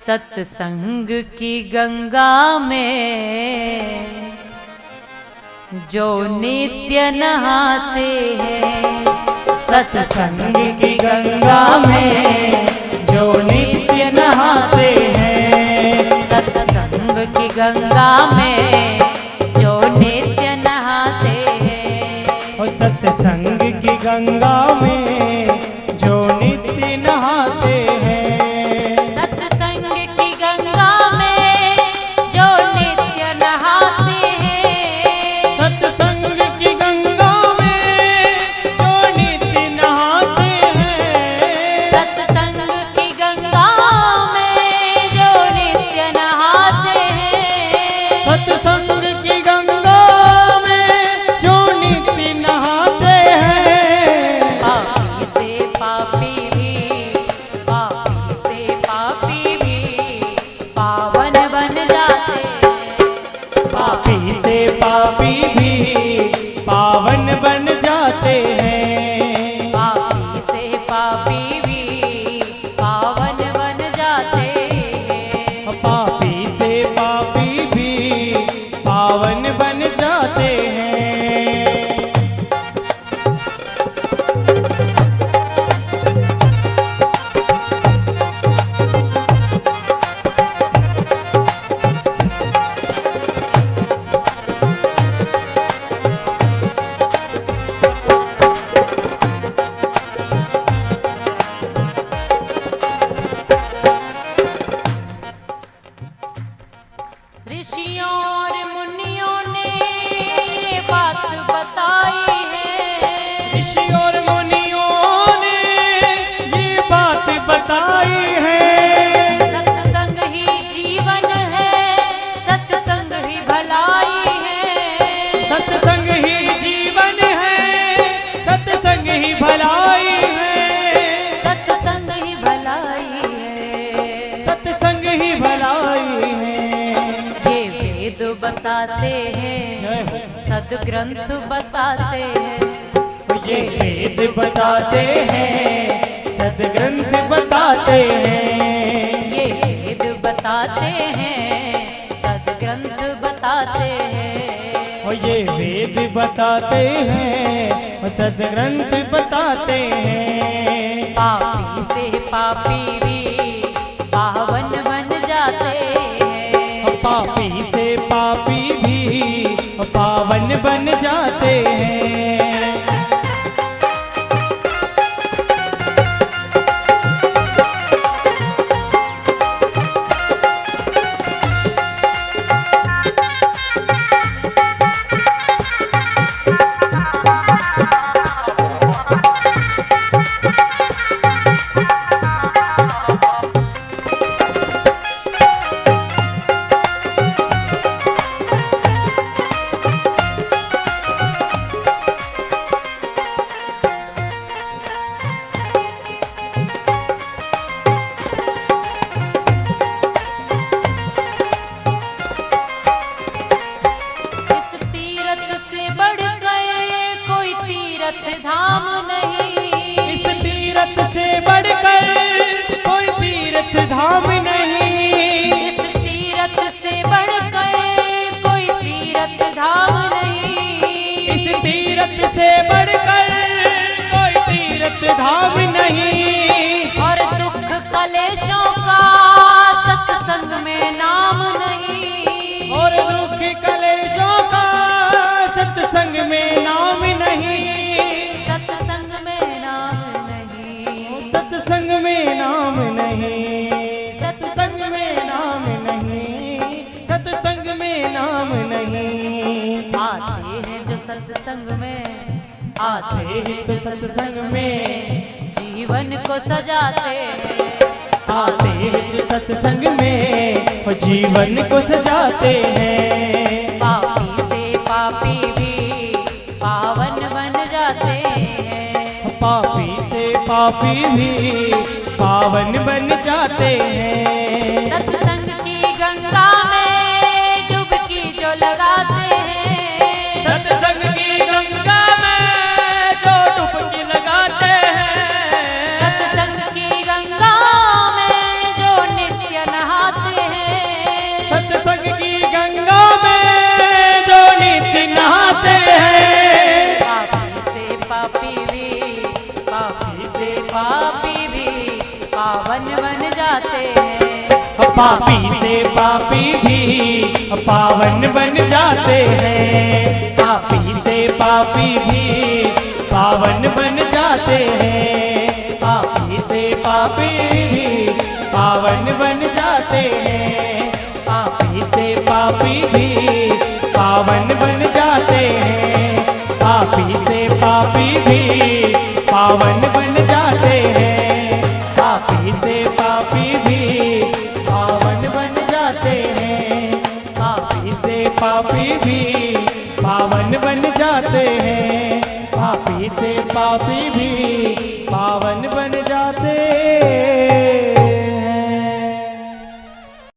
सत्संग की गंगा में जो नित्य नहाते हैं, सत्संग की गंगा में जो नित्य नहाते हैं, सत्संग की गंगा में जो नित्य नहाते हैं, और सत्संग की गंगा में जो नित्य नहाते हैं, सत्संग की गंगा में जो नित्य नहाते हैं, सत्संग की गंगा में जो नित्य नहाते हैं, सत्संग की गंगा में जो नित्य नहाते हैं, सत्संग की गंगा में जो नित्य नहाते हैं, पापी से पापी भी, पापी से पापी भी पावन बन जाते हैं, पापी से पापी भी पावन बन जाते हैं, पापी से पापी भी पावन बन जाते हैं, पापी से पापी भी पावन बन जाते हैं। ऋषियों और मुनियों ने ये बात बताई है, ऋषि और मुनियों ने ये बात बताई है, सत्संग ही जीवन है, सत्संग ही भलाई है, सत्संग ही जीवन है, सत्संग ही भलाई है, सत्संग ही भलाई है, सत्संग ही भलाई है। ये वेद बताते हैं, सदग्रंथ बताते हैं, ये वेद बताते हैं, सदग्रंथ बताते हैं, ये वेद बताते हैं, सदग्रंथ बताते हैं, और ये वेद बताते हैं और सदग्रंथ बताते हैं, पापी से पापी भी पावन बन जाते हैं, पापी से पापी भी पावन बन जाते हैं। इस तीरथ से बढ़कर कोई तीरथ धाम नहीं, इस तीरथ से बढ़कर कोई तीर्थ धाम नहीं, इस तीरथ से बढ़कर कोई तीरथ धाम नहीं, इस तीरथ से बढ़कर कोई तीर्थ धाम नहीं, और दुख कलेशों का सत्संग में नाम नहीं, और दुख कलेशों का सत्संग में नाम नहीं, सत्संग में नाम नहीं, सत्संग में नाम नहीं, सत्संग में नाम नहीं, सत्संग में नाम नहीं। आते हैं जो सत्संग में, आते हैं तो सत्संग में जीवन को सजाते हैं, आते हैं जो सत्संग में और जीवन को सजाते हैं, पापी से पापी भी पावन बन जाते हैं, पापी से पापी भी पावन बन जाते हैं, सत्संग की गंगा में डुबकी जो लगाते हैं, सत्संग की गंगा में जो डुबकी लगाते हैं, सत्संग की गंगा में जो नित्य नहा जाते हैं। पापी से पापी भी पावन बन जाते हैं। पापी से पापी भी पावन बन जाते हैं। पापी से पापी भी पावन बन जाते हैं। पापी से पापी भी पावन बन जाते हैं। पापी से पापी भी पावन बन जाते हैं। पापी से पापी भी पावन बन जाते हैं। पापी से पापी भी पावन बन जाते हैं। पापी से पापी भी